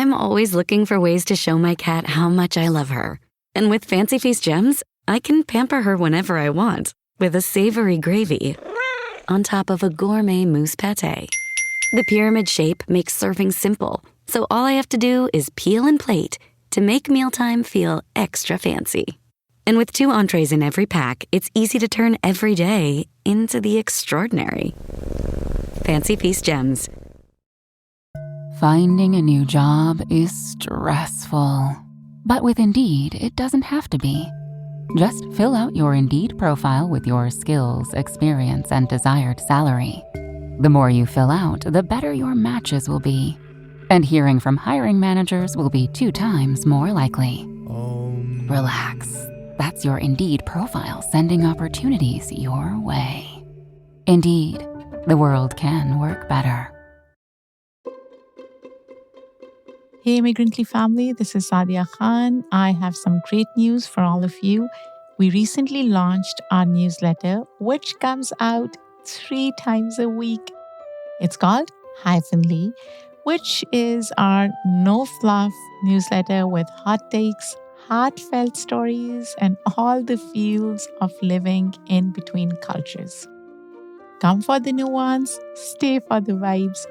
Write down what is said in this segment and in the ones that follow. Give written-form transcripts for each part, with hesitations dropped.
I'm always looking for ways to show my cat how much I love her. And with Fancy Feast gems, I can pamper her whenever I want with a savory gravy on top of a gourmet mousse pâté. The pyramid shape makes serving simple, so all I have to do is peel and plate to make mealtime feel extra fancy. And with 2 entrees in every pack, it's easy to turn every day into the extraordinary. Fancy Feast gems. Finding a new job is stressful. But with Indeed, it doesn't have to be. Just fill out your Indeed profile with your skills, experience, and desired salary. The more you fill out, the better your matches will be. And hearing from hiring managers will be 2 times more likely. Relax. That's your Indeed profile sending opportunities your way. Indeed, the world can work better. Hey Immigrant Li family, this is Saadia Khan. I have some great news for all of you. We recently launched our newsletter, which comes out 3 times a week. It's called Li, which is our no-fluff newsletter with hot takes, heartfelt stories, and all the feels of living in between cultures. Come for the nuance, stay for the vibes.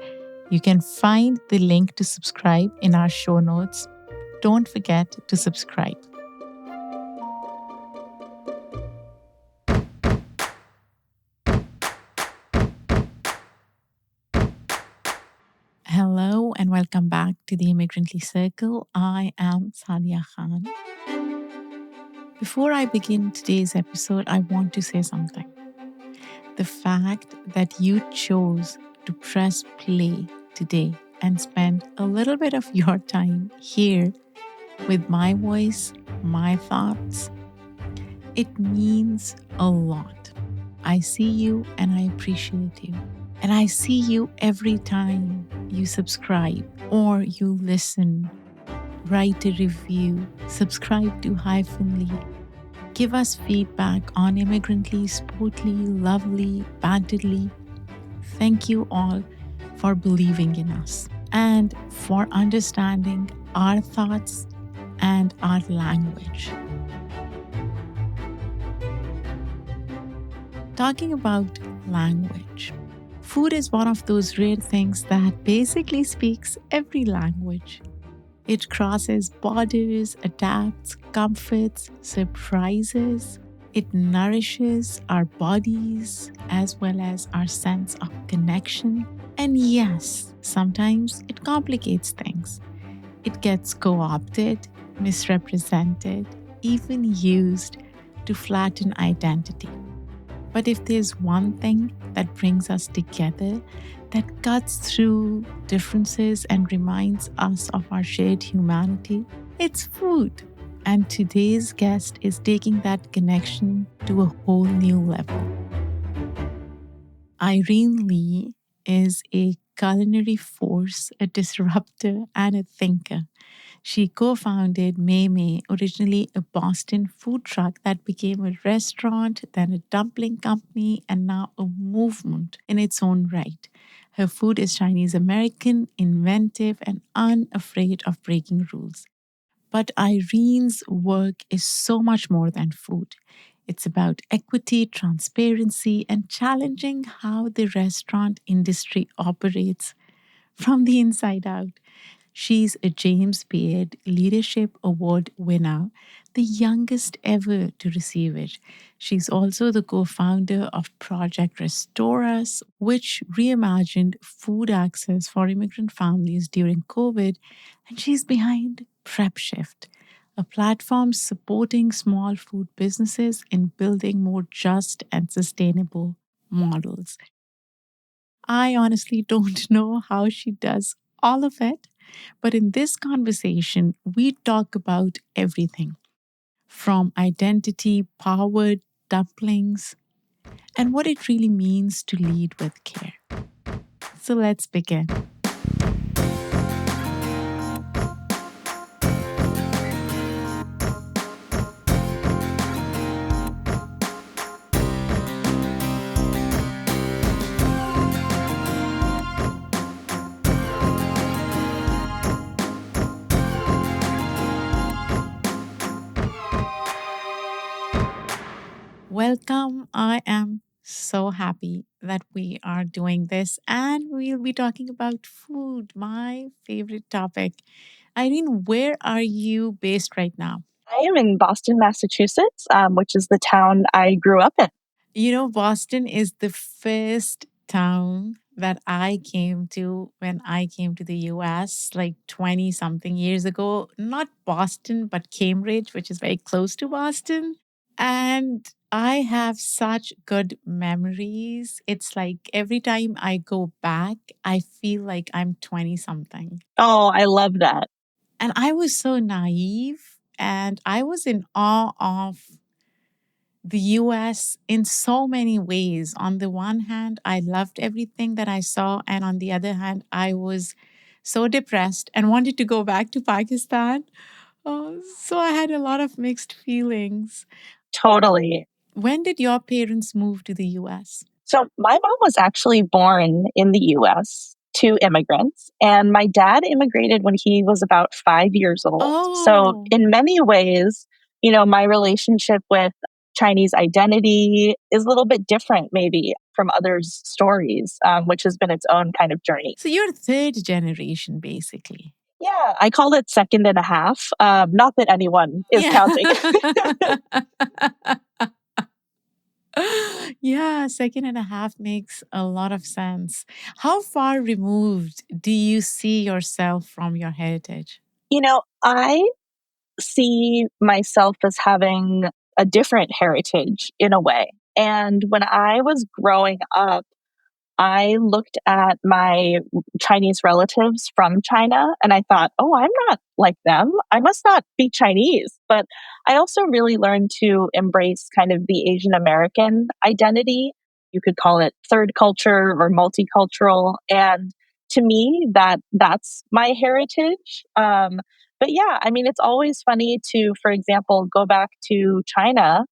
You can find the link to subscribe in our show notes. Don't forget to subscribe. Hello and welcome back to the Immigrant Li Circle. I am Saadia Khan. Before I begin today's episode, I want to say something. The fact that you chose to press play today and spend a little bit of your time here with my voice, my thoughts, it means a lot. I see you and I appreciate you. And I see you every time you subscribe or you listen, write a review, subscribe to Li. Give us feedback on Immigrantly, Sportly, Lovely, Bantedly. Thank you all for believing in us and for understanding our thoughts and our language. Talking about language, food is one of those rare things that basically speaks every language. It crosses borders, adapts, comforts, surprises. It nourishes our bodies as well as our sense of connection. And yes, sometimes it complicates things. It gets co-opted, misrepresented, even used to flatten identity. But if there's one thing that brings us together, that cuts through differences and reminds us of our shared humanity, it's food. And today's guest is taking that connection to a whole new level. Irene Li is a culinary force, a disruptor, and a thinker. She co-founded Mei Mei, originally a Boston food truck that became a restaurant, then a dumpling company, and now a movement in its own right. Her food is Chinese American, inventive, and unafraid of breaking rules. But Irene's work is so much more than food. It's about equity, transparency, and challenging how the restaurant industry operates from the inside out. She's a James Beard Leadership Award winner, the youngest ever to receive it. She's also the co-founder of Project Restore Us, which reimagined food access for immigrant families during COVID. And she's behind Prep Shift, a platform supporting small food businesses in building more just and sustainable models. I honestly don't know how she does all of it. But in this conversation, we talk about everything from identity-powered dumplings and what it really means to lead with care. So let's begin. Welcome. I am so happy that we are doing this and we'll be talking about food, my favorite topic. Irene, where are you based right now? I am in Boston, Massachusetts, which is the town I grew up in. You know, Boston is the first town that I came to when I came to the US like 20 something years ago. Not Boston, but Cambridge, which is very close to Boston. And I have such good memories. It's like every time I go back, I feel like I'm 20 something. Oh, I love that. And I was so naive and I was in awe of the US in so many ways. On the one hand, I loved everything that I saw. And on the other hand, I was so depressed and wanted to go back to Pakistan. So I had a lot of mixed feelings. Totally. When did your parents move to the US? So, my mom was actually born in the US to immigrants, and my dad immigrated when he was about 5 years old. So, Oh, in many ways, my relationship with Chinese identity is a little bit different, maybe, from others' stories, which has been its own kind of journey. so you're third generation, basically. Yeah, I call it second and a half. Not that anyone is Yeah. counting. Yeah, second and a half makes a lot of sense. How far removed do you see yourself from your heritage? I see myself as having a different heritage in a way. And when I was growing up, I looked at my Chinese relatives from China and I thought, oh, I'm not like them. I must not be Chinese. But I also really learned to embrace kind of the Asian American identity. You could call it third culture or multicultural. And to me, that's my heritage. But yeah, I mean, it's always funny to, for example, go back to China,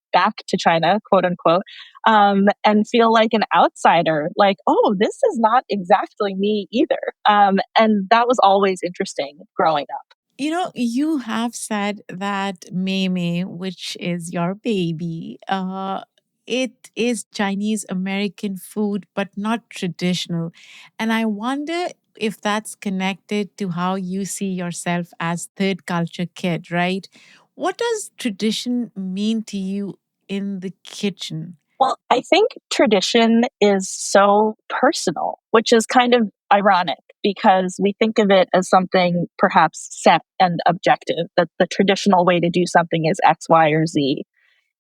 quote unquote, and feel like an outsider, like, oh, this is not exactly me either. And that was always interesting growing up. You know, you have said that Mei Mei, which is your baby, it is Chinese American food, but not traditional. And I wonder if that's connected to how you see yourself as third culture kid, right? What does tradition mean to you in the kitchen? Well, I think tradition is so personal, which is kind of ironic because we think of it as something perhaps set and objective, that the traditional way to do something is X, Y, or Z.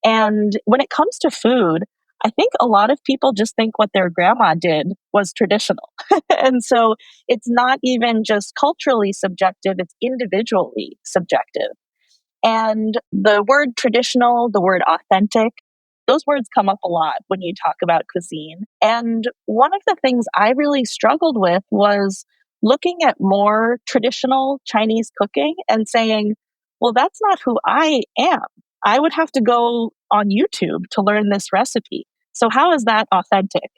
And when it comes to food, I think a lot of people just think what their grandma did was traditional. And so it's not even just culturally subjective, it's individually subjective. And the word traditional, the word authentic, those words come up a lot when you talk about cuisine. And one of the things I really struggled with was looking at more traditional Chinese cooking and saying, well, that's not who I am. I would have to go on YouTube to learn this recipe. So, how is that authentic?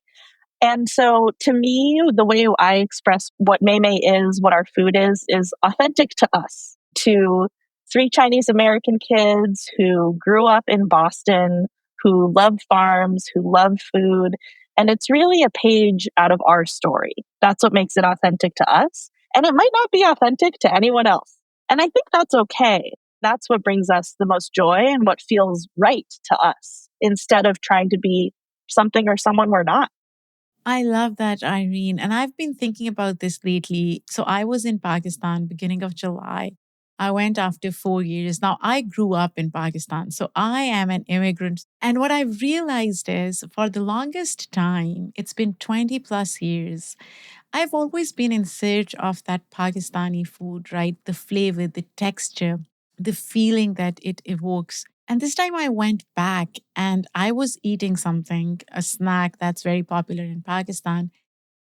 And so to me, the way I express what Mei Mei is, what our food is authentic to us, to three Chinese American kids who grew up in Boston, who love farms, who love food. And it's really a page out of our story. That's what makes it authentic to us. And it might not be authentic to anyone else. And I think that's okay. That's what brings us the most joy and what feels right to us instead of trying to be something or someone we're not. I love that, Irene. And I've been thinking about this lately. So I was in Pakistan beginning of July. I went after 4 years. Now, I grew up in Pakistan. So I am an immigrant. And what I've realized is for the longest time, it's been 20 plus years, I've always been in search of that Pakistani food, right? The flavor, the texture, the feeling that it evokes. And this time I went back and I was eating something, a snack that's very popular in Pakistan.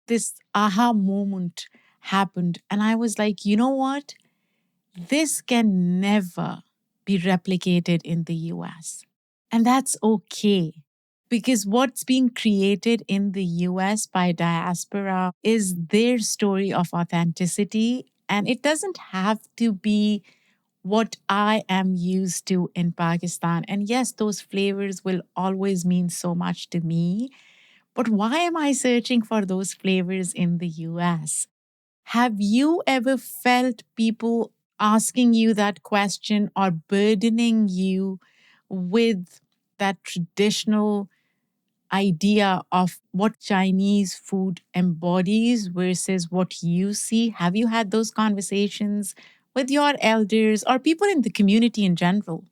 This aha moment happened. And I was like, you know what? This can never be replicated in the US. And that's okay. Because what's being created in the US by diaspora is their story of authenticity. And it doesn't have to be what I am used to in Pakistan. And yes, those flavors will always mean so much to me. But why am I searching for those flavors in the US? Have you ever felt people asking you that question or burdening you with that traditional idea of what Chinese food embodies versus what you see? Have you had those conversations with your elders or people in the community in general?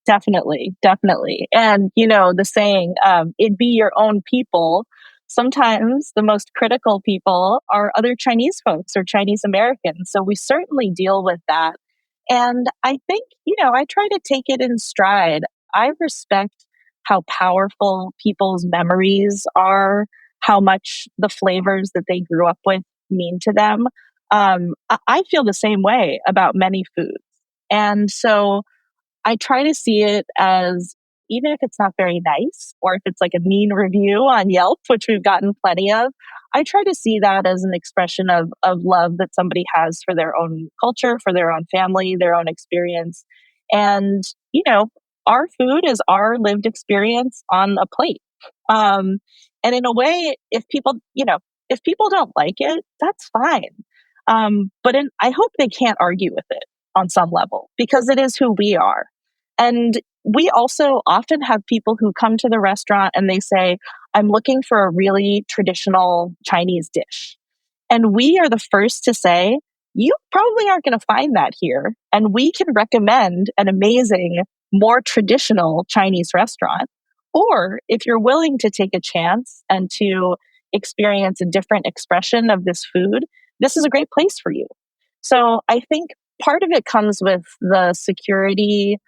Definitely, definitely. And, the saying, it be your own people. Sometimes the most critical people are other Chinese folks or Chinese Americans. So we certainly deal with that. And I think, I try to take it in stride. I respect how powerful people's memories are, how much the flavors that they grew up with mean to them. I feel the same way about many foods. And so, I try to see it as, even if it's not very nice or if it's like a mean review on Yelp, which we've gotten plenty of, I try to see that as an expression of love that somebody has for their own culture, for their own family, their own experience. And, our food is our lived experience on a plate. Um, and in a way, if people don't like it, that's fine. I hope they can't argue with it on some level because it is who we are. And we also often have people who come to the restaurant and they say, I'm looking for a really traditional Chinese dish. And we are the first to say, you probably aren't going to find that here. And we can recommend an amazing, more traditional Chinese restaurant. Or if you're willing to take a chance and to experience a different expression of this food, this is a great place for you. So I think part of it comes with the security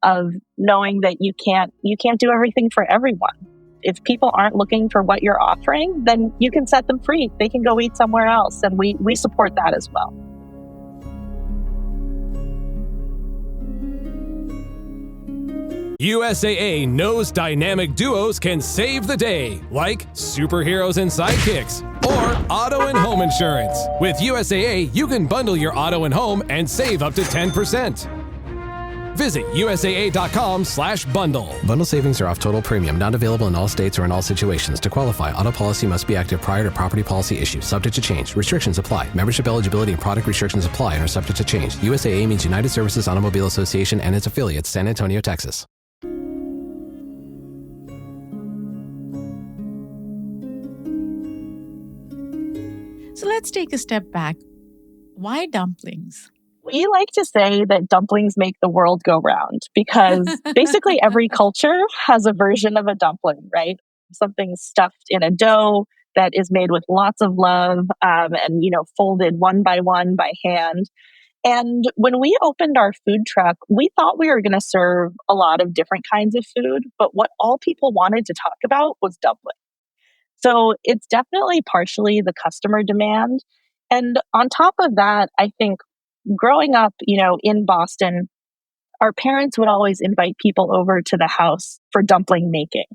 of knowing that you can't do everything for everyone. If people aren't looking for what you're offering, then you can set them free. They can go eat somewhere else. And we support that as well. USAA knows dynamic duos can save the day, like superheroes and sidekicks, or auto and home insurance. With USAA, you can bundle your auto and home and save up to 10%. Visit USAA.com/bundle. Bundle savings are off total premium, not available in all states or in all situations. To qualify, auto policy must be active prior to property policy issue, subject to change. Restrictions apply. Membership eligibility and product restrictions apply and are subject to change. USAA means United Services Automobile Association and its affiliates, San Antonio, Texas. So let's take a step back. Why dumplings? We like to say that dumplings make the world go round because basically every culture has a version of a dumpling, right? Something stuffed in a dough that is made with lots of love and, folded one by hand. And when we opened our food truck, we thought we were going to serve a lot of different kinds of food, but what all people wanted to talk about was dumpling. So it's definitely partially the customer demand. And on top of that, I think growing up, in Boston, our parents would always invite people over to the house for dumpling making.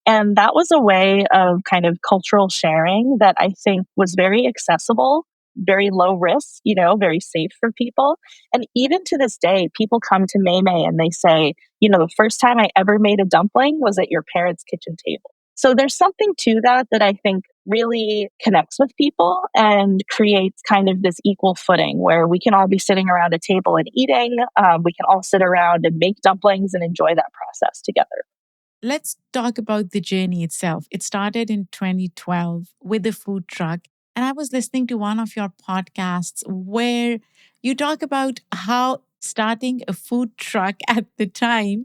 And that was a way of kind of cultural sharing that I think was very accessible, very low risk, very safe for people. And even to this day, people come to Mei Mei and they say, the first time I ever made a dumpling was at your parents' kitchen table. So there's something to that I think really connects with people and creates kind of this equal footing where we can all be sitting around a table and eating. We can all sit around and make dumplings and enjoy that process together. Let's talk about the journey itself. It started in 2012 with the food truck. And I was listening to one of your podcasts where you talk about how starting a food truck at the time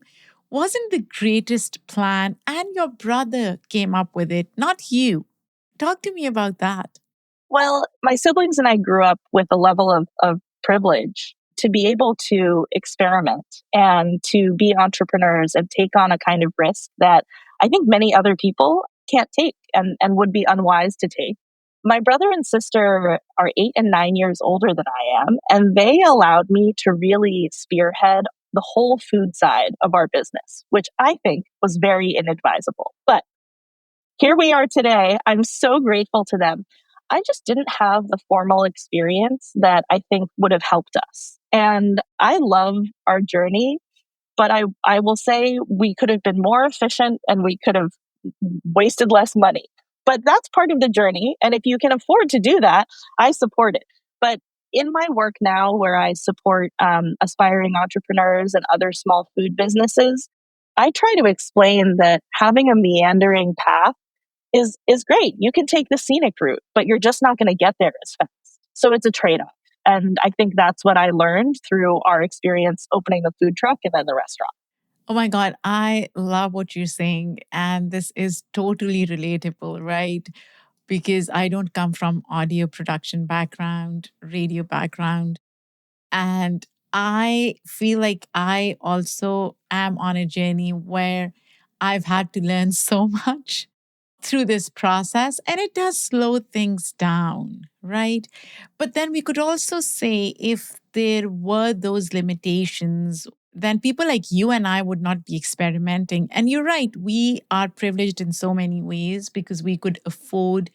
wasn't the greatest plan, and your brother came up with it, not you. Talk to me about that. Well, my siblings and I grew up with a level of privilege to be able to experiment and to be entrepreneurs and take on a kind of risk that I think many other people can't take and would be unwise to take. My brother and sister are 8 and 9 years older than I am, and they allowed me to really spearhead the whole food side of our business, which I think was very inadvisable. But here we are today. I'm so grateful to them. I just didn't have the formal experience that I think would have helped us. And I love our journey, but I will say we could have been more efficient and we could have wasted less money. But that's part of the journey. And if you can afford to do that, I support it. But in my work now, where I support aspiring entrepreneurs and other small food businesses, I try to explain that having a meandering path is great. You can take the scenic route, but you're just not going to get there as fast. So it's a trade off. And I think that's what I learned through our experience opening the food truck and then the restaurant. Oh my God, I love what you're saying. And this is totally relatable, right? Because I don't come from audio production background, radio background. And I feel like I also am on a journey where I've had to learn so much through this process, and it does slow things down, right? But then we could also say if there were those limitations, then people like you and I would not be experimenting. And you're right, we are privileged in so many ways because we could afford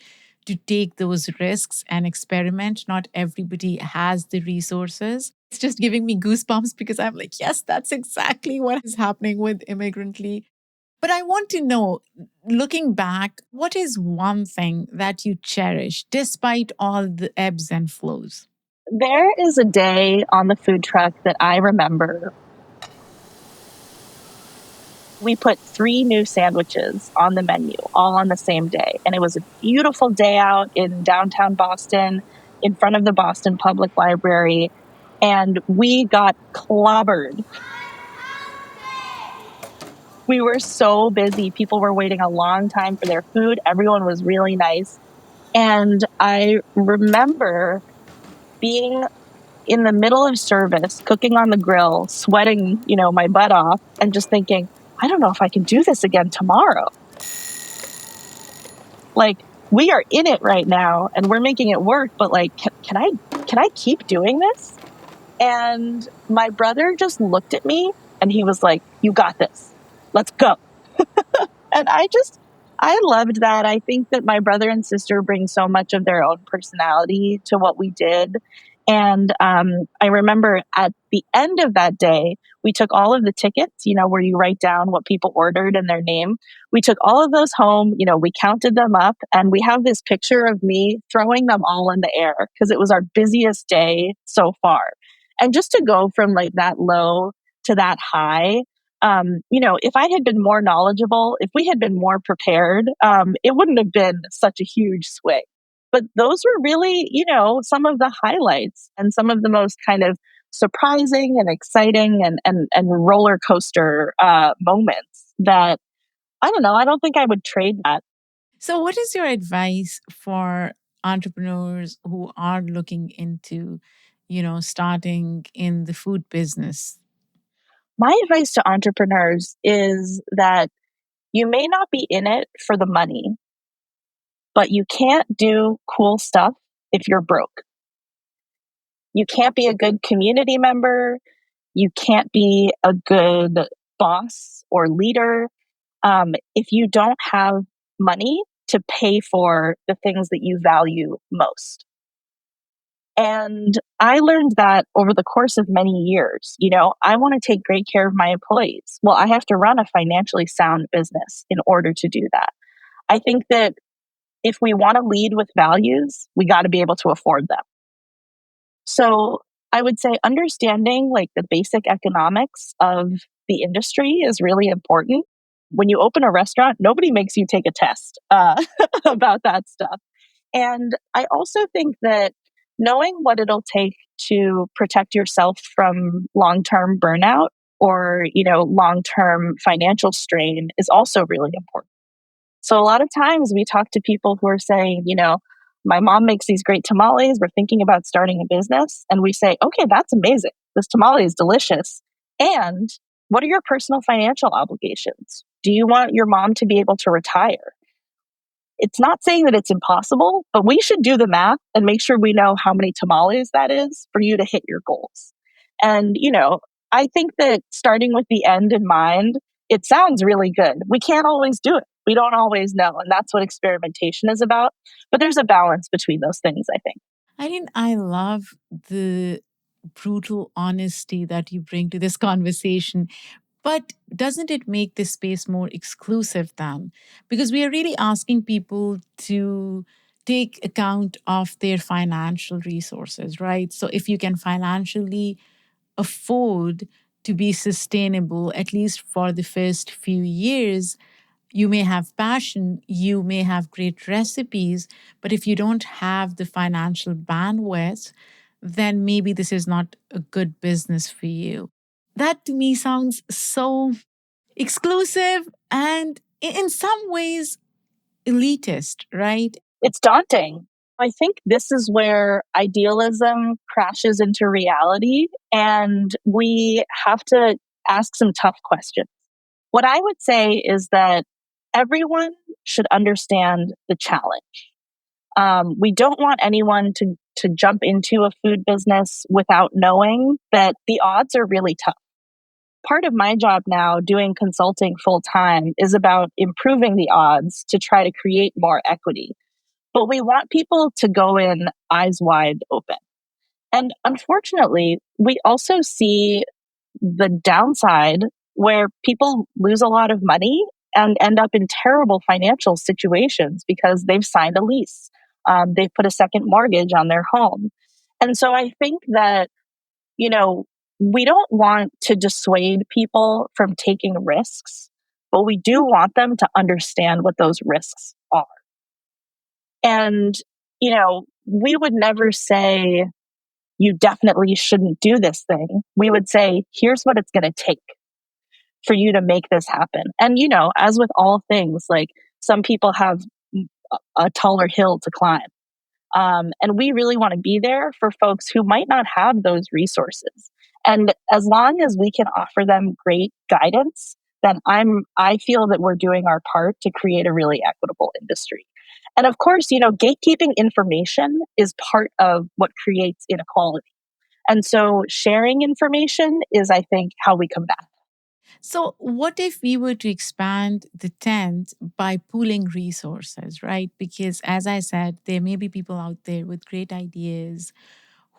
to take those risks and experiment. Not everybody has the resources. It's just giving me goosebumps because I'm like, yes, that's exactly what is happening with Immigrantly. But I want to know, looking back, what is one thing that you cherish despite all the ebbs and flows? There is a day on the food truck that I remember. We put 3 new sandwiches on the menu, all on the same day. And it was a beautiful day out in downtown Boston, in front of the Boston Public Library. And we got clobbered. We were so busy. People were waiting a long time for their food. Everyone was really nice. And I remember being in the middle of service, cooking on the grill, sweating, my butt off, and just thinking, I don't know if I can do this again tomorrow. Like, we are in it right now and we're making it work, but like, can I keep doing this? And my brother just looked at me and he was like, you got this. Let's go. And I loved that. I think that my brother and sister bring so much of their own personality to what we did. And I remember at the end of that day, we took all of the tickets, where you write down what people ordered and their name. We took all of those home, we counted them up, and we have this picture of me throwing them all in the air because it was our busiest day so far. And just to go from like that low to that high, if I had been more knowledgeable, if we had been more prepared, it wouldn't have been such a huge swing. But those were really, some of the highlights and some of the most kind of surprising and exciting and roller coaster moments that, I don't know, I don't think I would trade that. So, what is your advice for entrepreneurs who are looking into, starting in the food business? My advice to entrepreneurs is that you may not be in it for the money, but you can't do cool stuff if you're broke. You can't be a good community member. You can't be a good boss or leader if you don't have money to pay for the things that you value most. And I learned that over the course of many years. I want to take great care of my employees. Well, I have to run a financially sound business in order to do that. I think that if we want to lead with values, we got to be able to afford them. So I would say understanding like the basic economics of the industry is really important. When you open a restaurant, nobody makes you take a test about that stuff. And I also think that knowing what it'll take to protect yourself from long-term burnout or, long-term financial strain is also really important. So a lot of times we talk to people who are saying, my mom makes these great tamales. We're thinking about starting a business. And we say, okay, that's amazing. This tamale is delicious. And what are your personal financial obligations? Do you want your mom to be able to retire? It's not saying that it's impossible, but we should do the math and make sure we know how many tamales that is for you to hit your goals. And, I think that starting with the end in mind, it sounds really good. We can't always do it. We don't always know. And that's what experimentation is about. But there's a balance between those things, I think. I love the brutal honesty that you bring to this conversation. But doesn't it make this space more exclusive then? Because we are really asking people to take account of their financial resources, right? So if you can financially afford to be sustainable, at least for the first few years, you may have passion, you may have great recipes, but if you don't have the financial bandwidth, then maybe this is not a good business for you. That to me sounds so exclusive and in some ways elitist, right? It's daunting. I think this is where idealism crashes into reality, and we have to ask some tough questions. What I would say is that everyone should understand the challenge. We don't want anyone to jump into a food business without knowing that the odds are really tough. Part of my job now, doing consulting full time, is about improving the odds to try to create more equity. But we want people to go in eyes wide open. And unfortunately, we also see the downside where people lose a lot of money and end up in terrible financial situations because they've signed a lease. They've put a second mortgage on their home. And so I think that, you know, we don't want to dissuade people from taking risks, but we do want them to understand what those risks are. And, we would never say, you definitely shouldn't do this thing. We would say, here's what it's going to take for you to make this happen. And, as with all things, like some people have a taller hill to climb. And we really want to be there for folks who might not have those resources. And as long as we can offer them great guidance, then I feel that we're doing our part to create a really equitable industry. And of course, gatekeeping information is part of what creates inequality. And so sharing information is, I think, how we combat. So, what if we were to expand the tent by pooling resources, right? Because, as I said, there may be people out there with great ideas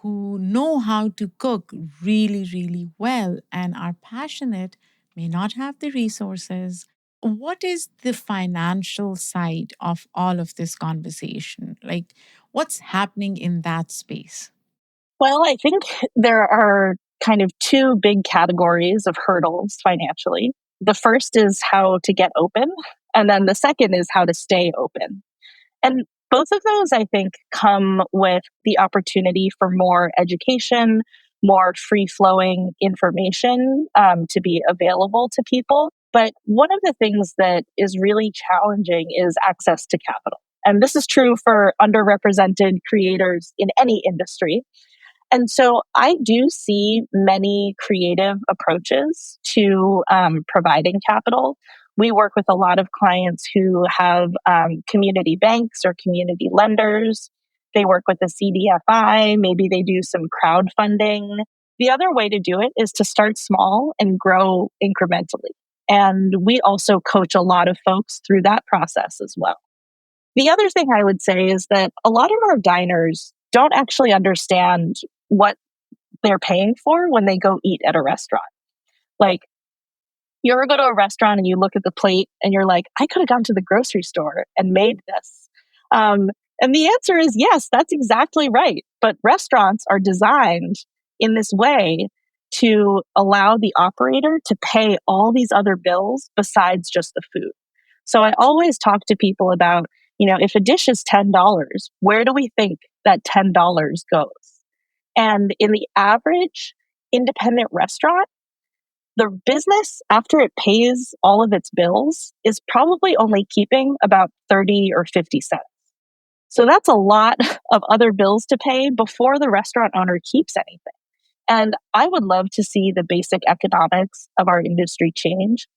who know how to cook really, really well and are passionate, may not have the resources. What is the financial side of all of this conversation? Like, what's happening in that space? Well, I think there are kind of two big categories of hurdles financially. The first is how to get open, and then the second is how to stay open. And both of those, I think, come with the opportunity for more education, more free flowing information to be available to people. But one of the things that is really challenging is access to capital. And this is true for underrepresented creators in any industry. And so I do see many creative approaches to providing capital. We work with a lot of clients who have community banks or community lenders. They work with the CDFI. Maybe they do some crowdfunding. The other way to do it is to start small and grow incrementally. And we also coach a lot of folks through that process as well. The other thing I would say is that a lot of our diners don't actually understand what they're paying for when they go eat at a restaurant. Like, you ever go to a restaurant and you look at the plate and you're like, I could have gone to the grocery store and made this. And the answer is yes, that's exactly right. But restaurants are designed in this way to allow the operator to pay all these other bills besides just the food. So I always talk to people about, if a dish is $10, where do we think that $10 goes? And in the average independent restaurant, the business, after it pays all of its bills, is probably only keeping about 30 or 50 cents. So that's a lot of other bills to pay before the restaurant owner keeps anything. And I would love to see the basic economics of our industry change.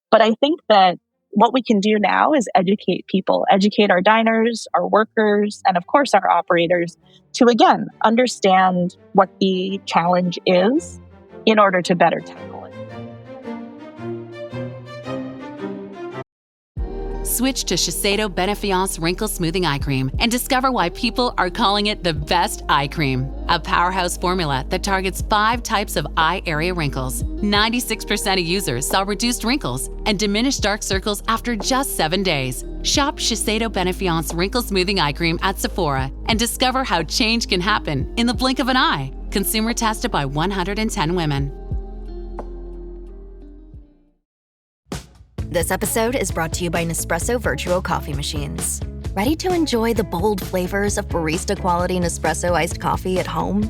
But I think that what we can do now is educate people, educate our diners, our workers, and of course our operators to, again, understand what the challenge is in order to better tackle it. Switch to Shiseido Benefiance Wrinkle Smoothing Eye Cream and discover why people are calling it the best eye cream. A powerhouse formula that targets 5 types of eye area wrinkles. 96% of users saw reduced wrinkles and diminished dark circles after just 7 days. Shop Shiseido Benefiance Wrinkle Smoothing Eye Cream at Sephora and discover how change can happen in the blink of an eye. Consumer tested by 110 women. This episode is brought to you by Nespresso Virtuo Coffee Machines. Ready to enjoy the bold flavors of barista-quality Nespresso iced coffee at home?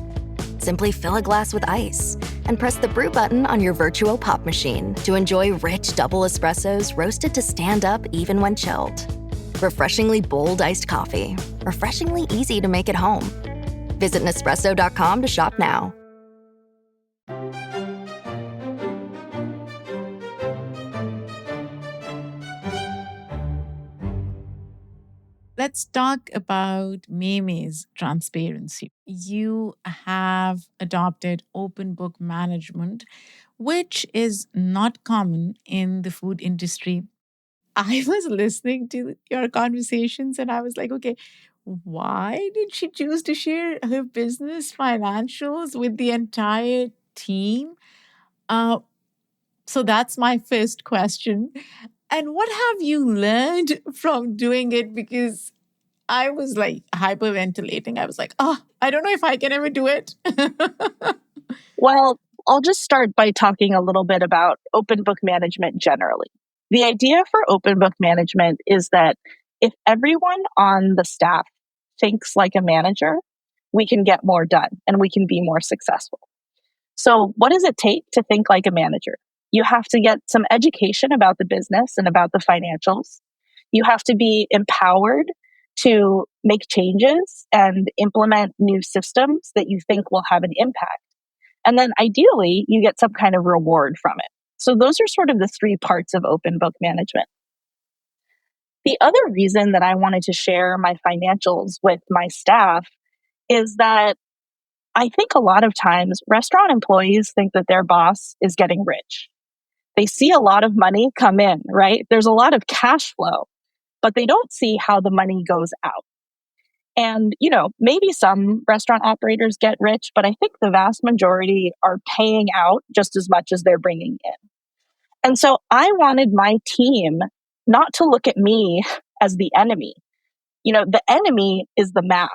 Simply fill a glass with ice and press the brew button on your Virtuo Pop machine to enjoy rich double espressos roasted to stand up even when chilled. Refreshingly bold iced coffee. Refreshingly easy to make at home. Visit Nespresso.com to shop now. Let's talk about Mei Mei's transparency. You have adopted open book management, which is not common in the food industry. I was listening to your conversations and I was like, okay, why did she choose to share her business financials with the entire team? Uh, so that's my first question. And what have you learned from doing it? Because I was like hyperventilating. I was like, oh, I don't know if I can ever do it. Well, I'll just start by talking a little bit about open book management generally. The idea for open book management is that if everyone on the staff thinks like a manager, we can get more done and we can be more successful. So, what does it take to think like a manager? You have to get some education about the business and about the financials. You have to be empowered to make changes and implement new systems that you think will have an impact. And then ideally, you get some kind of reward from it. So those are sort of the 3 parts of open book management. The other reason that I wanted to share my financials with my staff is that I think a lot of times restaurant employees think that their boss is getting rich. They see a lot of money come in, right? There's a lot of cash flow, but they don't see how the money goes out. And, maybe some restaurant operators get rich, but I think the vast majority are paying out just as much as they're bringing in. And so I wanted my team not to look at me as the enemy. The enemy is the math.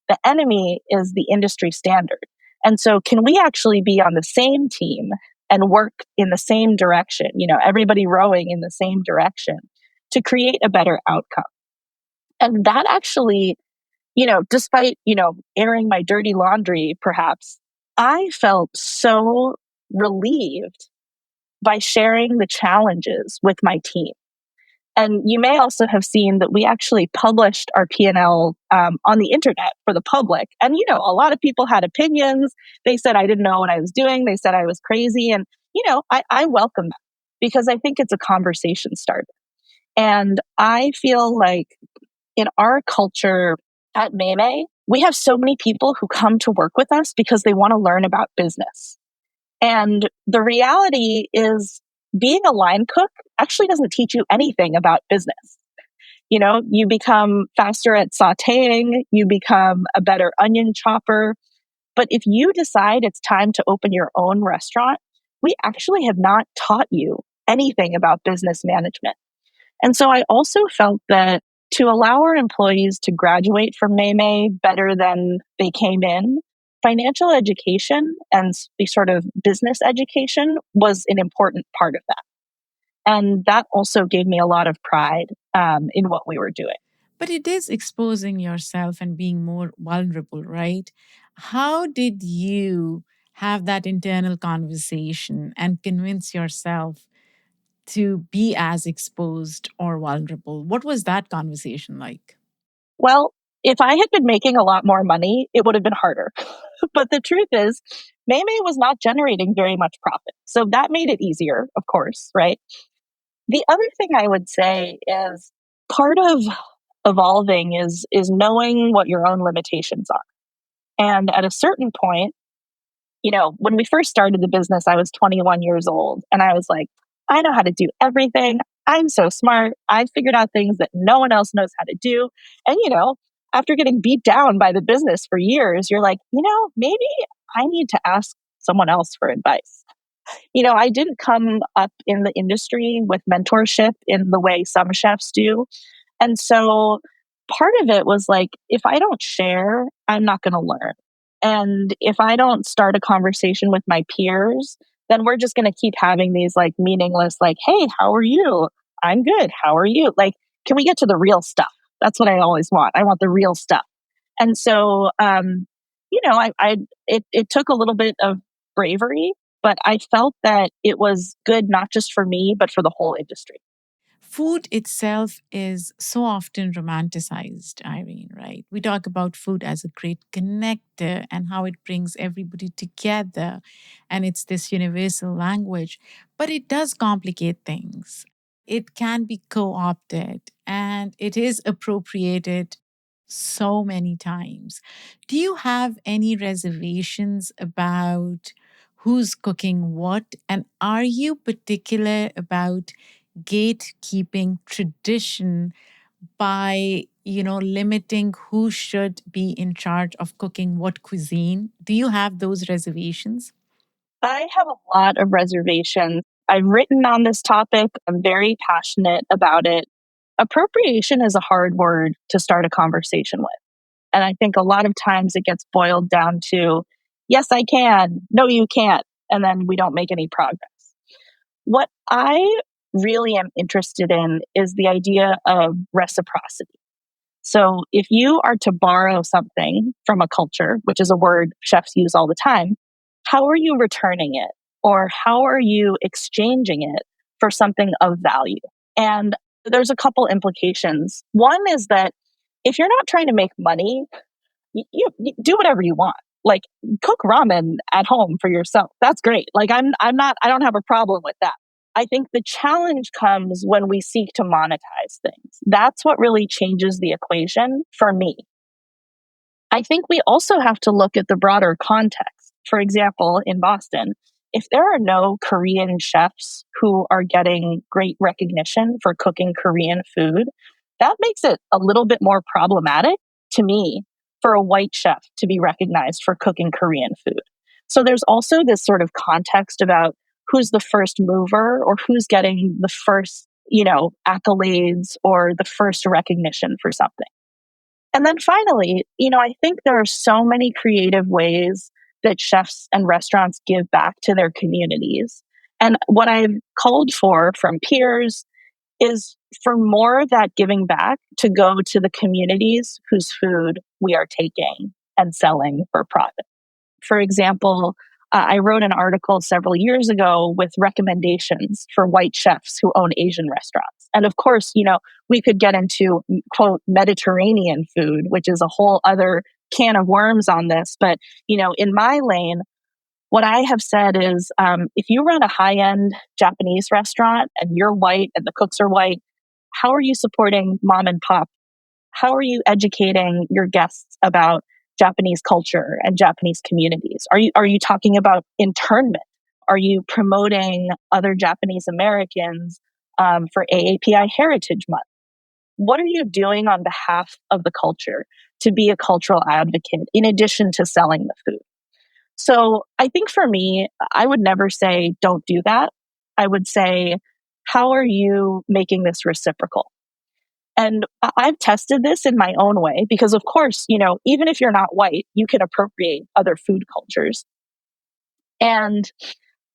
The enemy is the industry standard. And so can we actually be on the same team and work in the same direction, everybody rowing in the same direction to create a better outcome? And that actually, despite, airing my dirty laundry, perhaps, I felt so relieved by sharing the challenges with my team. And you may also have seen that we actually published our P&L on the internet for the public. And, a lot of people had opinions. They said I didn't know what I was doing. They said I was crazy. And, I welcome that because I think it's a conversation starter. And I feel like in our culture at Mei Mei, we have so many people who come to work with us because they want to learn about business. And the reality is being a line cook actually doesn't teach you anything about business. You become faster at sauteing, you become a better onion chopper. But if you decide it's time to open your own restaurant, we actually have not taught you anything about business management. And so I also felt that to allow our employees to graduate from Mei Mei better than they came in, financial education and the sort of business education was an important part of that. And that also gave me a lot of pride in what we were doing. But it is exposing yourself and being more vulnerable, right? How did you have that internal conversation and convince yourself to be as exposed or vulnerable? What was that conversation like? Well, if I had been making a lot more money, it would have been harder. But the truth is, Mei Mei was not generating very much profit. So that made it easier, of course, right? The other thing I would say is part of evolving is knowing what your own limitations are. And at a certain point, when we first started the business, I was 21 years old and I was like, I know how to do everything. I'm so smart. I figured out things that no one else knows how to do. And, after getting beat down by the business for years, you're like, maybe I need to ask someone else for advice. I didn't come up in the industry with mentorship in the way some chefs do. And so part of it was like, if I don't share, I'm not going to learn. And if I don't start a conversation with my peers, then we're just going to keep having these like meaningless, like, hey, how are you? I'm good. How are you? Like, can we get to the real stuff? That's what I always want. I want the real stuff. And so, it took a little bit of bravery, but I felt that it was good, not just for me, but for the whole industry. Food itself is so often romanticized, Irene, right? We talk about food as a great connector and how it brings everybody together, and it's this universal language, but it does complicate things. It can be co opted and it is appropriated so many times. Do you have any reservations about who's cooking what? And are you particular about gatekeeping tradition by limiting who should be in charge of cooking what cuisine? Do you have those reservations? I have a lot of reservations. I've written on this topic. I'm very passionate about it. Appropriation is a hard word to start a conversation with. And I think a lot of times it gets boiled down to, yes, I can. No, you can't. And then we don't make any progress. What I really am interested in is the idea of reciprocity. So if you are to borrow something from a culture, which is a word chefs use all the time, how are you returning it? Or how are you exchanging it for something of value? And there's a couple implications. One is that if you're not trying to make money, you do whatever you want. Like cook ramen at home for yourself. That's great. Like I don't have a problem with that. I think the challenge comes when we seek to monetize things. That's what really changes the equation for me. I think we also have to look at the broader context. For example, in Boston, if there are no Korean chefs who are getting great recognition for cooking Korean food, that makes it a little bit more problematic to me for a white chef to be recognized for cooking Korean food. So there's also this sort of context about who's the first mover or who's getting the first, accolades or the first recognition for something. And then finally, I think there are so many creative ways that chefs and restaurants give back to their communities. And what I've called for from peers is for more of that giving back to go to the communities whose food we are taking and selling for profit. For example, I wrote an article several years ago with recommendations for white chefs who own Asian restaurants. And of course, we could get into, quote, Mediterranean food, which is a whole other can of worms on this. But, in my lane, what I have said is if you run a high end Japanese restaurant and you're white and the cooks are white, how are you supporting mom and pop? How are you educating your guests about Japanese culture and Japanese communities? Are you talking about internment? Are you promoting other Japanese Americans for AAPI Heritage Month? What are you doing on behalf of the culture to be a cultural advocate in addition to selling the food? So I think for me, I would never say don't do that. I would say, how are you making this reciprocal? And I've tested this in my own way because, of course, even if you're not white, you can appropriate other food cultures. And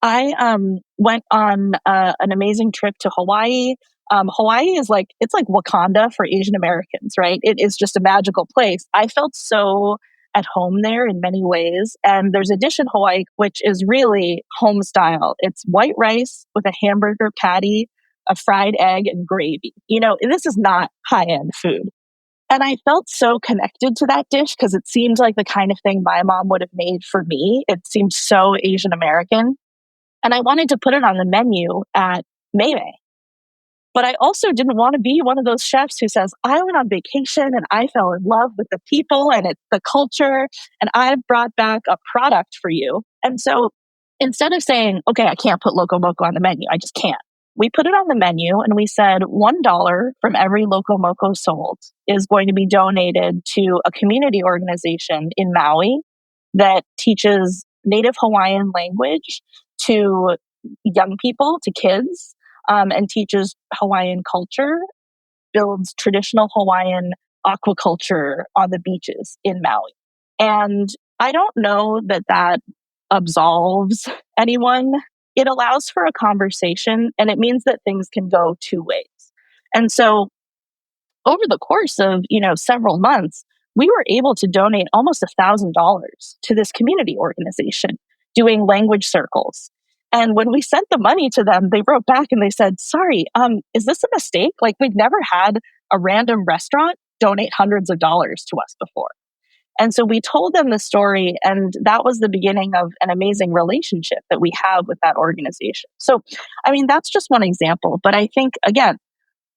I went on an amazing trip to Hawaii. Hawaii is it's like Wakanda for Asian Americans, right? It is just a magical place. I felt so at home there in many ways. And there's a dish in Hawaii which is really home style. It's white rice with a hamburger patty, a fried egg, and gravy. This is not high end food. And I felt so connected to that dish because it seemed like the kind of thing my mom would have made for me. It seemed so Asian American. And I wanted to put it on the menu at Mei Mei. But I also didn't want to be one of those chefs who says, I went on vacation and I fell in love with the people and the culture, and I've brought back a product for you. And so instead of saying, okay, I can't put Loco Moco on the menu, I just can't. we put it on the menu and we said $1 from every Loco Moco sold is going to be donated to a community organization in Maui that teaches Native Hawaiian language to young people, to kids, and teaches Hawaiian culture, builds traditional Hawaiian aquaculture on the beaches in Maui. And I don't know that that absolves anyone. It allows for a conversation, and it means that things can go two ways. And so over the course of, several months, we were able to donate almost $1,000 to this community organization doing language circles. And when we sent the money to them, they wrote back and they said, sorry, is this a mistake? Like, we've never had a random restaurant donate hundreds of dollars to us before. And so we told them the story, and that was the beginning of an amazing relationship that we have with that organization. So, that's just one example. But I think, again,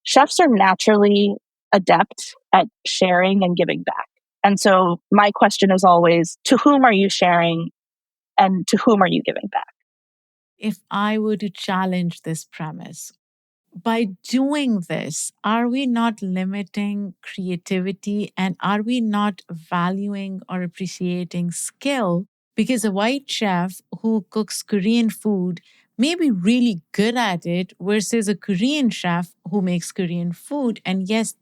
chefs are naturally adept at sharing and giving back. And so my question is always, to whom are you sharing and to whom are you giving back? If I were to challenge this premise, by doing this, are we not limiting creativity and are we not valuing or appreciating skill? Because a white chef who cooks Korean food may be really good at it versus a Korean chef who makes Korean food. And yes,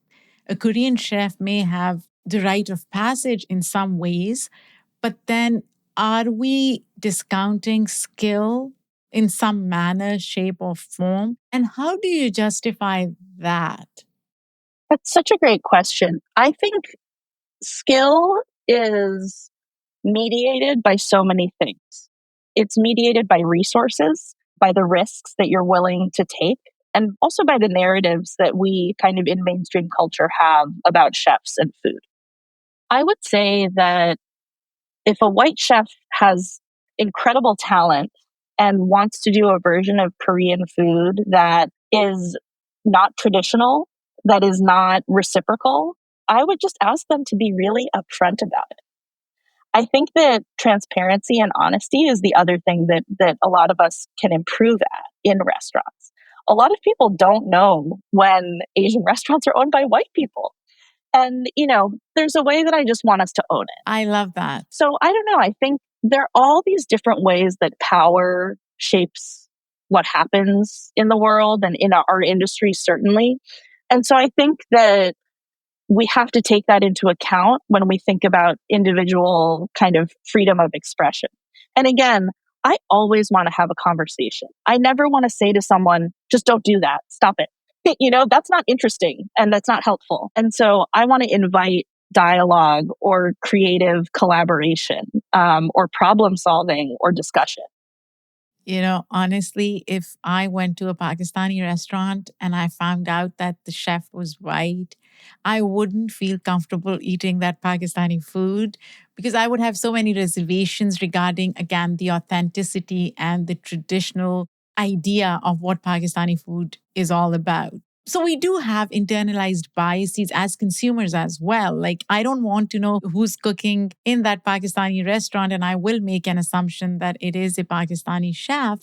a Korean chef may have the rite of passage in some ways, but then are we discounting skill in some manner, shape, or form? And how do you justify that? That's such a great question. I think skill is mediated by so many things. It's mediated by resources, by the risks that you're willing to take, and also by the narratives that we kind of in mainstream culture have about chefs and food. I would say that if a white chef has incredible talent and wants to do a version of Korean food that is not traditional, that is not reciprocal, I would just ask them to be really upfront about it. I think that transparency and honesty is the other thing that a lot of us can improve at in restaurants. A lot of people don't know when Asian restaurants are owned by white people. And, there's a way that I just want us to own it. I love that. So I don't know. I think there are all these different ways that power shapes what happens in the world and in our industry, certainly. And so I think that we have to take that into account when we think about individual kind of freedom of expression. And again, I always want to have a conversation. I never want to say to someone, just don't do that. Stop it. That's not interesting and that's not helpful. And so I want to invite dialogue or creative collaboration or problem solving or discussion. Honestly, if I went to a Pakistani restaurant and I found out that the chef was white, I wouldn't feel comfortable eating that Pakistani food because I would have so many reservations regarding, again, the authenticity and the traditional idea of what Pakistani food is all about. So we do have internalized biases as consumers as well. Like, I don't want to know who's cooking in that Pakistani restaurant, and I will make an assumption that it is a Pakistani chef.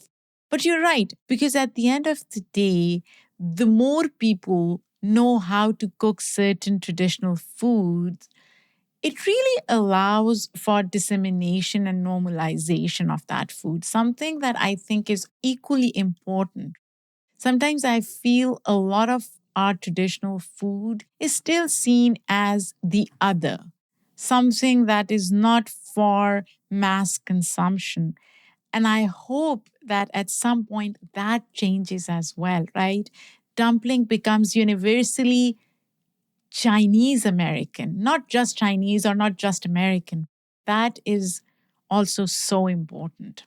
But you're right, because at the end of the day, the more people know how to cook certain traditional foods, it really allows for dissemination and normalization of that food, something that I think is equally important. Sometimes I feel a lot of our traditional food is still seen as the other, something that is not for mass consumption. And I hope that at some point that changes as well, right? Dumpling becomes universally Chinese American, not just Chinese or not just American. That is also so important.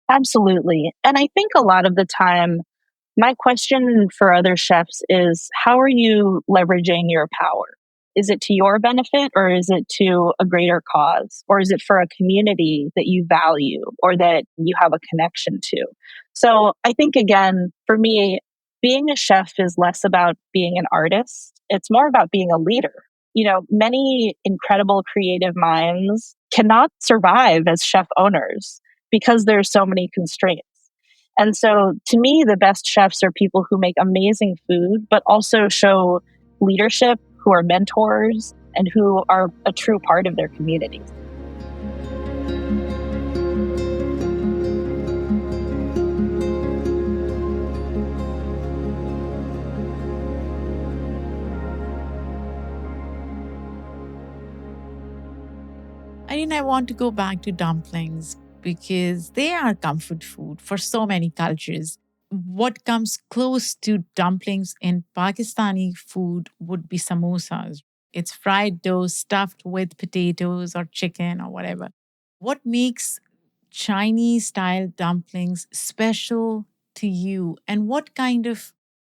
Absolutely. And I think a lot of the time, my question for other chefs is, how are you leveraging your power? Is it to your benefit or is it to a greater cause? Or is it for a community that you value or that you have a connection to? So I think, again, for me, being a chef is less about being an artist. It's more about being a leader. Many incredible creative minds cannot survive as chef owners because there's so many constraints. And so to me, the best chefs are people who make amazing food, but also show leadership, who are mentors, and who are a true part of their communities. I want to go back to dumplings because they are comfort food for so many cultures. What comes close to dumplings in Pakistani food would be samosas. It's fried dough stuffed with potatoes or chicken or whatever. What makes Chinese style dumplings special to you? And what kind of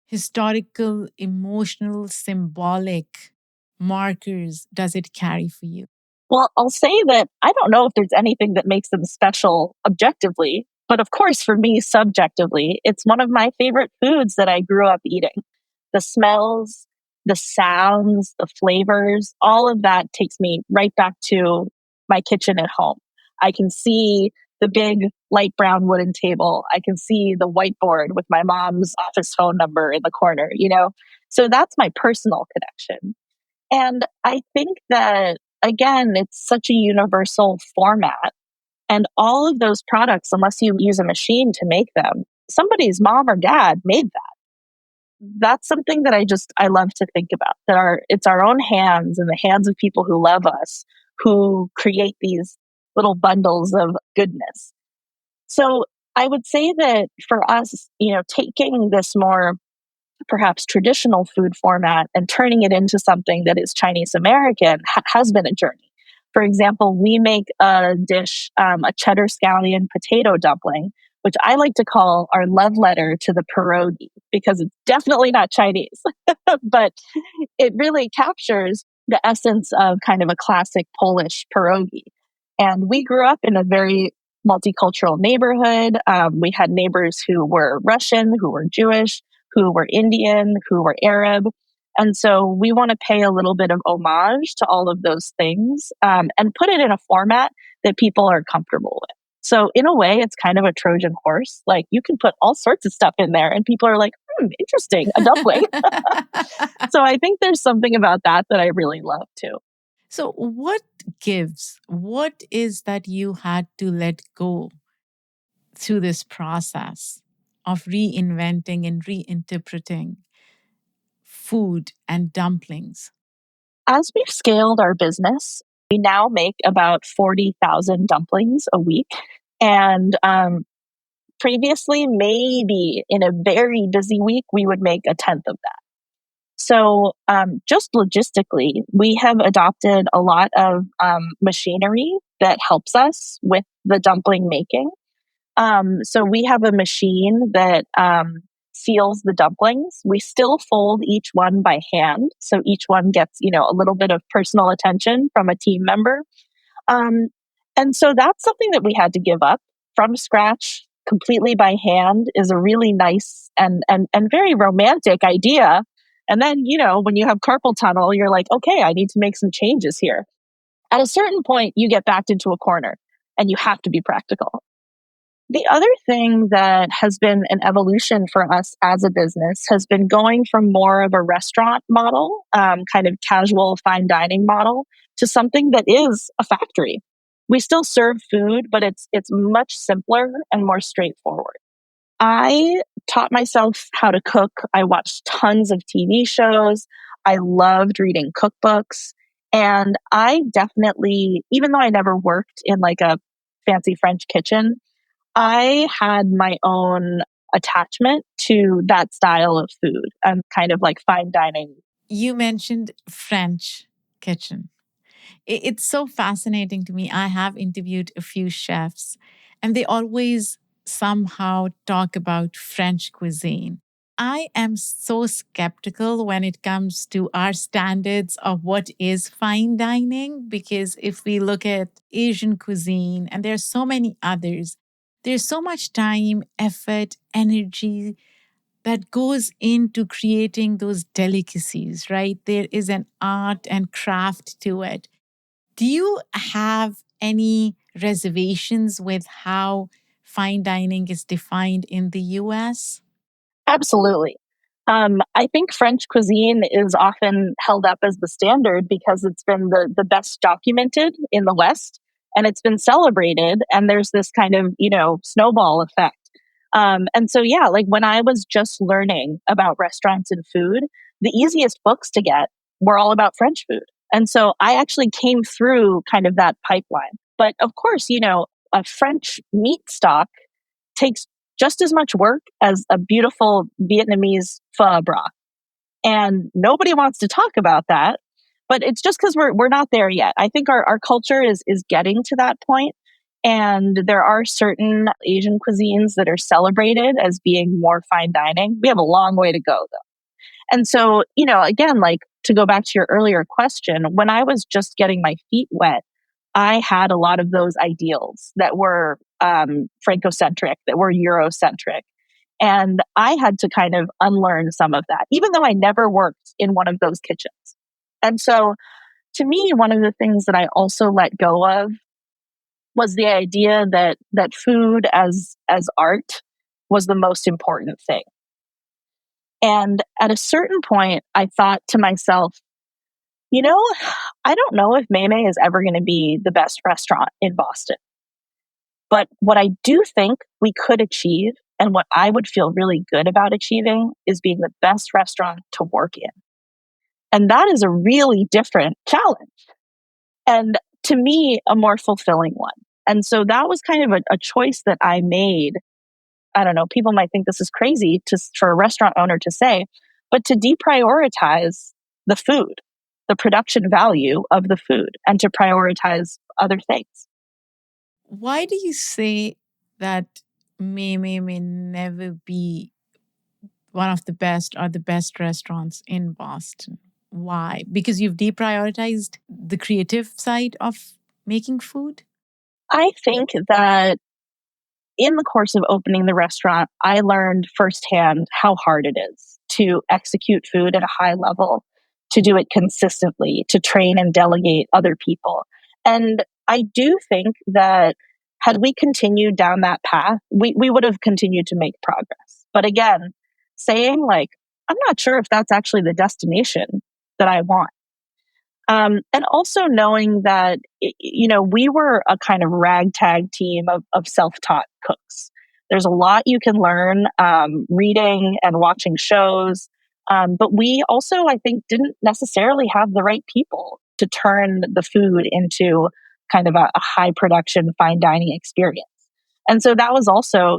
historical, emotional, symbolic markers does it carry for you? Well, I'll say that I don't know if there's anything that makes them special objectively, but of course, for me, subjectively, it's one of my favorite foods that I grew up eating. The smells, the sounds, the flavors, all of that takes me right back to my kitchen at home. I can see the big light brown wooden table. I can see the whiteboard with my mom's office phone number in the corner, you know? So that's my personal connection. And I think that, again, it's such a universal format. And all of those products, unless you use a machine to make them, somebody's mom or dad made that. That's something that I love to think about. It's our own hands and the hands of people who love us who create these little bundles of goodness. So I would say that for us, taking this more perhaps traditional food format and turning it into something that is Chinese American has been a journey. For example, we make a dish, a cheddar scallion potato dumpling, which I like to call our love letter to the pierogi because it's definitely not Chinese, but it really captures the essence of kind of a classic Polish pierogi. And we grew up in a very multicultural neighborhood. We had neighbors who were Russian, who were Jewish, who were Indian, who were Arab. And so we want to pay a little bit of homage to all of those things and put it in a format that people are comfortable with. So in a way, it's kind of a Trojan horse. Like you can put all sorts of stuff in there and people are like, interesting, a dumpling. So I think there's something about that I really love too. So, what gives? What is that you had to let go through this process of reinventing and reinterpreting food and dumplings? As we've scaled our business, we now make about 40,000 dumplings a week. And previously, maybe in a very busy week, we would make a tenth of that. So, just logistically, we have adopted a lot of machinery that helps us with the dumpling making. So, we have a machine that seals the dumplings. We still fold each one by hand. So, each one gets, a little bit of personal attention from a team member. Um, and so, that's something that we had to give up from scratch. Completely by hand is a really nice and very romantic idea. And then, when you have carpal tunnel, you're like, okay, I need to make some changes here. At a certain point, you get backed into a corner and you have to be practical. The other thing that has been an evolution for us as a business has been going from more of a restaurant model, kind of casual fine dining model, to something that is a factory. We still serve food, but it's much simpler and more straightforward. I taught myself how to cook. I watched tons of TV shows. I loved reading cookbooks. And I definitely, even though I never worked in like a fancy French kitchen, I had my own attachment to that style of food and kind of like fine dining. You mentioned French kitchen. It's so fascinating to me. I have interviewed a few chefs, and they always somehow talk about French cuisine. I am so skeptical when it comes to our standards of what is fine dining, because if we look at Asian cuisine, and there's so many others, there's so much time, effort, energy that goes into creating those delicacies, right? There is an art and craft to it. Do you have any reservations with how fine dining is defined in the US? Absolutely. I think French cuisine is often held up as the standard because it's been the best documented in the West and it's been celebrated. And there's this kind of, snowball effect. And so, yeah, like when I was just learning about restaurants and food, the easiest books to get were all about French food. And so I actually came through kind of that pipeline. But of course, a French meat stock takes just as much work as a beautiful Vietnamese pho broth. And nobody wants to talk about that. But it's just because we're not there yet. I think our culture is getting to that point. And there are certain Asian cuisines that are celebrated as being more fine dining. We have a long way to go, though. And so, again, like to go back to your earlier question, when I was just getting my feet wet, I had a lot of those ideals that were Francocentric, that were Eurocentric. And I had to kind of unlearn some of that, even though I never worked in one of those kitchens. And so to me, one of the things that I also let go of was the idea that food as art was the most important thing. And at a certain point, I thought to myself, I don't know if Mei Mei is ever going to be the best restaurant in Boston. But what I do think we could achieve, and what I would feel really good about achieving, is being the best restaurant to work in. And that is a really different challenge. And to me, a more fulfilling one. And so that was kind of a choice that I made. I don't know, people might think this is crazy for a restaurant owner to say, but to deprioritize the food, the production value of the food, and to prioritize other things. Why do you say that Mei Mei may never be one of the best or the best restaurants in Boston? Why? Because you've deprioritized the creative side of making food? I think that in the course of opening the restaurant, I learned firsthand how hard it is to execute food at a high level, to do it consistently, to train and delegate other people. And I do think that had we continued down that path, we would have continued to make progress. But again, saying like, I'm not sure if that's actually the destination that I want. And also knowing that, we were a kind of ragtag team of self-taught cooks. There's a lot you can learn reading and watching shows. But we also, I think, didn't necessarily have the right people to turn the food into kind of a high production, fine dining experience. And so that was also,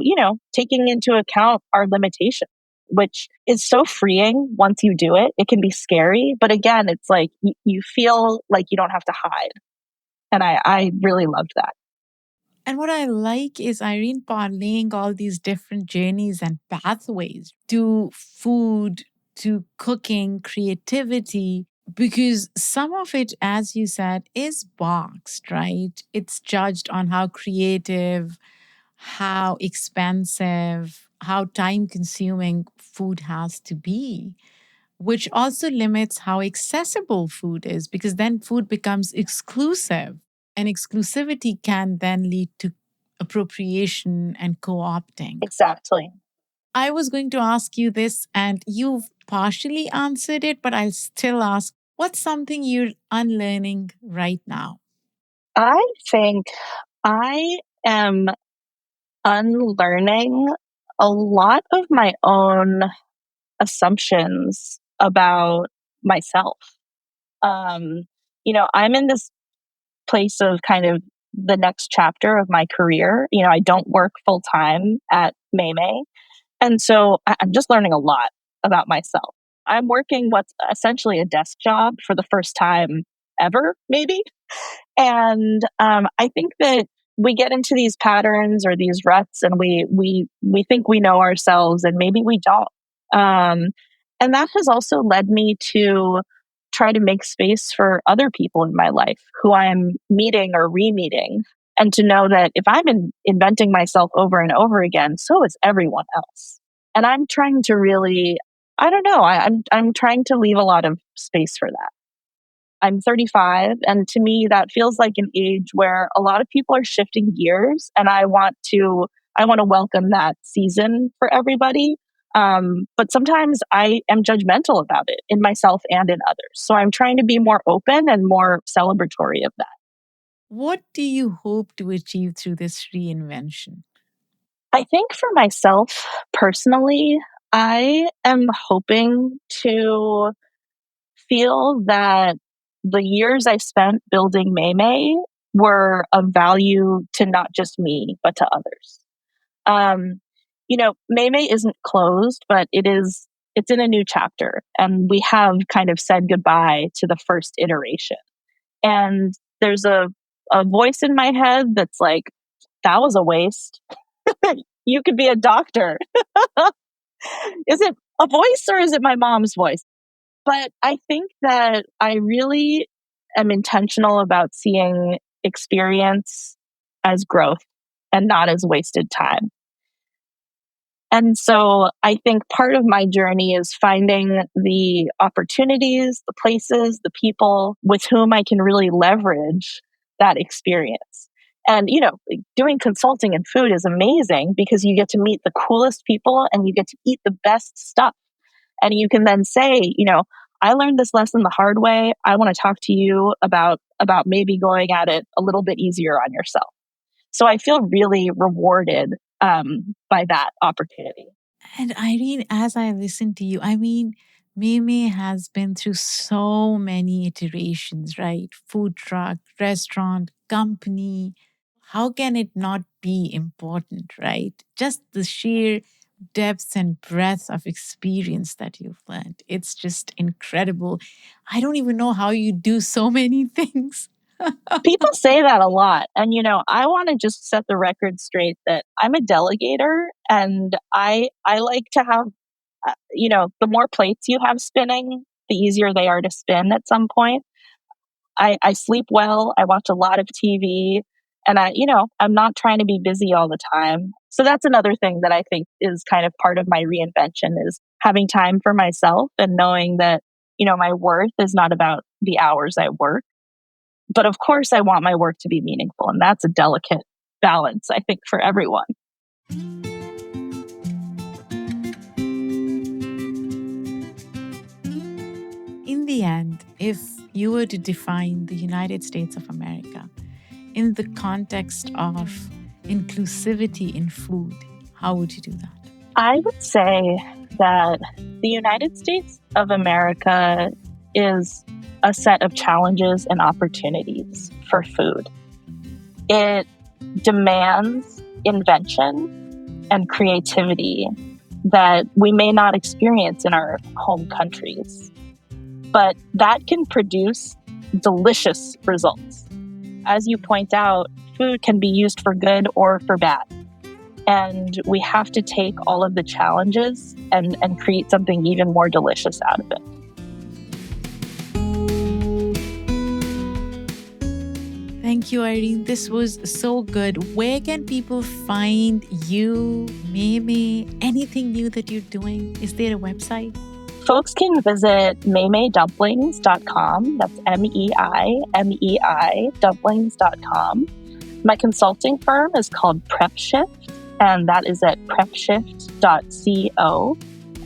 taking into account our limitations, which is so freeing once you do it. It can be scary, but again, it's like you feel like you don't have to hide. And I really loved that. And what I like is Irene parlaying all these different journeys and pathways to food, to cooking, creativity, because some of it, as you said, is boxed, right? It's judged on how creative, how expensive, how time consuming food has to be, which also limits how accessible food is because then food becomes exclusive. And exclusivity can then lead to appropriation and co opting. Exactly. I was going to ask you this, and you've partially answered it, but I'll still ask what's something you're unlearning right now? I think I am unlearning a lot of my own assumptions about myself. I'm in this place of kind of the next chapter of my career. I don't work full time at Mei Mei. And so I'm just learning a lot about myself. I'm working what's essentially a desk job for the first time ever, maybe. And I think that we get into these patterns or these ruts, and we think we know ourselves, and maybe we don't. And that has also led me to try to make space for other people in my life who I'm meeting or re-meeting, and to know that if I'm inventing myself over and over again, so is everyone else. And I'm trying to really, I don't know, I'm trying to leave a lot of space for that. I'm 35, and to me, that feels like an age where a lot of people are shifting gears, and I want to I want to welcome that season for everybody. But sometimes I am judgmental about it in myself and in others. So I'm trying to be more open and more celebratory of that. What do you hope to achieve through this reinvention? I think for myself personally, I am hoping to feel that the years I spent building Mei Mei were of value to not just me, but to others. Um, Mei Mei isn't closed, but it's in a new chapter. And we have kind of said goodbye to the first iteration. And there's a voice in my head that's like, that was a waste. You could be a doctor. Is it a voice or is it my mom's voice? But I think that I really am intentional about seeing experience as growth and not as wasted time. And so I think part of my journey is finding the opportunities, the places, the people with whom I can really leverage that experience. And, like, doing consulting in food is amazing because you get to meet the coolest people and you get to eat the best stuff. And you can then say, I learned this lesson the hard way. I want to talk to you about maybe going at it a little bit easier on yourself. So I feel really rewarded by that opportunity. And Irene, as I listen to you, I mean, Mei Mei has been through so many iterations, right? Food truck, restaurant, company. How can it not be important, right? Just the sheer depth and breadth of experience that you've learned. It's just incredible. I don't even know how you do so many things. People say that a lot. And, I want to just set the record straight that I'm a delegator and I like to have, the more plates you have spinning, the easier they are to spin at some point. I sleep well. I watch a lot of TV and I'm not trying to be busy all the time. So that's another thing that I think is kind of part of my reinvention is having time for myself and knowing that, my worth is not about the hours I work. But of course, I want my work to be meaningful. And that's a delicate balance, I think, for everyone. In the end, if you were to define the United States of America in the context of inclusivity in food, how would you do that? I would say that the United States of America is a set of challenges and opportunities for food. It demands invention and creativity that we may not experience in our home countries, but that can produce delicious results. As you point out, food can be used for good or for bad. And we have to take all of the challenges and create something even more delicious out of it. Thank you, Irene. This was so good. Where can people find you, Mei Mei, anything new that you're doing? Is there a website? Folks can visit meimeidumplings.com. That's MEIMEI dumplings.com. My consulting firm is called PrepShift, and that is at prepshift.co.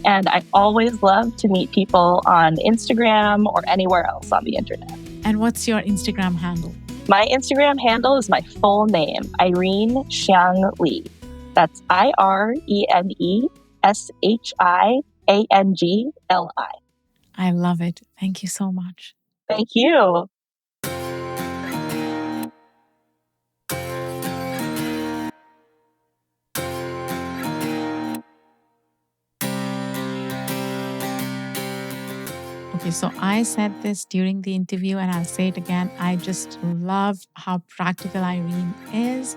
And I always love to meet people on Instagram or anywhere else on the internet. And what's your Instagram handle? My Instagram handle is my full name, Irene Li. That's IreneShiangli. I love it. Thank you so much. Thank you. Okay, so I said this during the interview and I'll say it again. I just love how practical Irene is,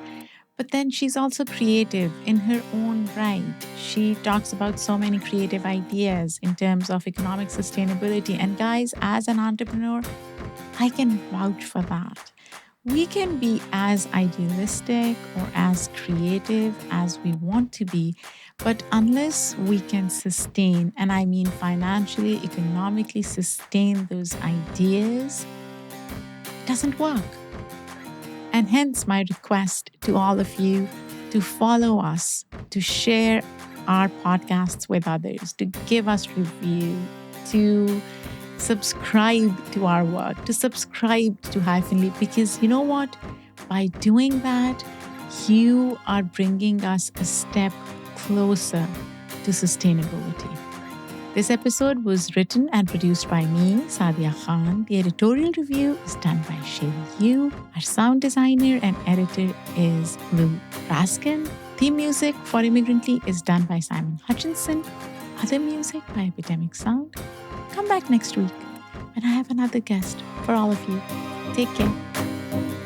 but then she's also creative in her own right. She talks about so many creative ideas in terms of economic sustainability. And guys, as an entrepreneur, I can vouch for that. We can be as idealistic or as creative as we want to be, but unless we can sustain, and I mean financially, economically sustain those ideas, it doesn't work. And hence my request to all of you, to follow us, to share our podcasts with others, to give us review, to subscribe to our work, to subscribe to Hyphenly, because you know what? By doing that, you are bringing us a step closer to sustainability. This episode was written and produced by me, Saadia Khan. The editorial review is done by Sherry Yu. Our sound designer and editor is Lou Raskin. Theme music for Immigrantly is done by Simon Hutchinson. Other music by Epidemic Sound. Come back next week when I have another guest for all of you. Take care.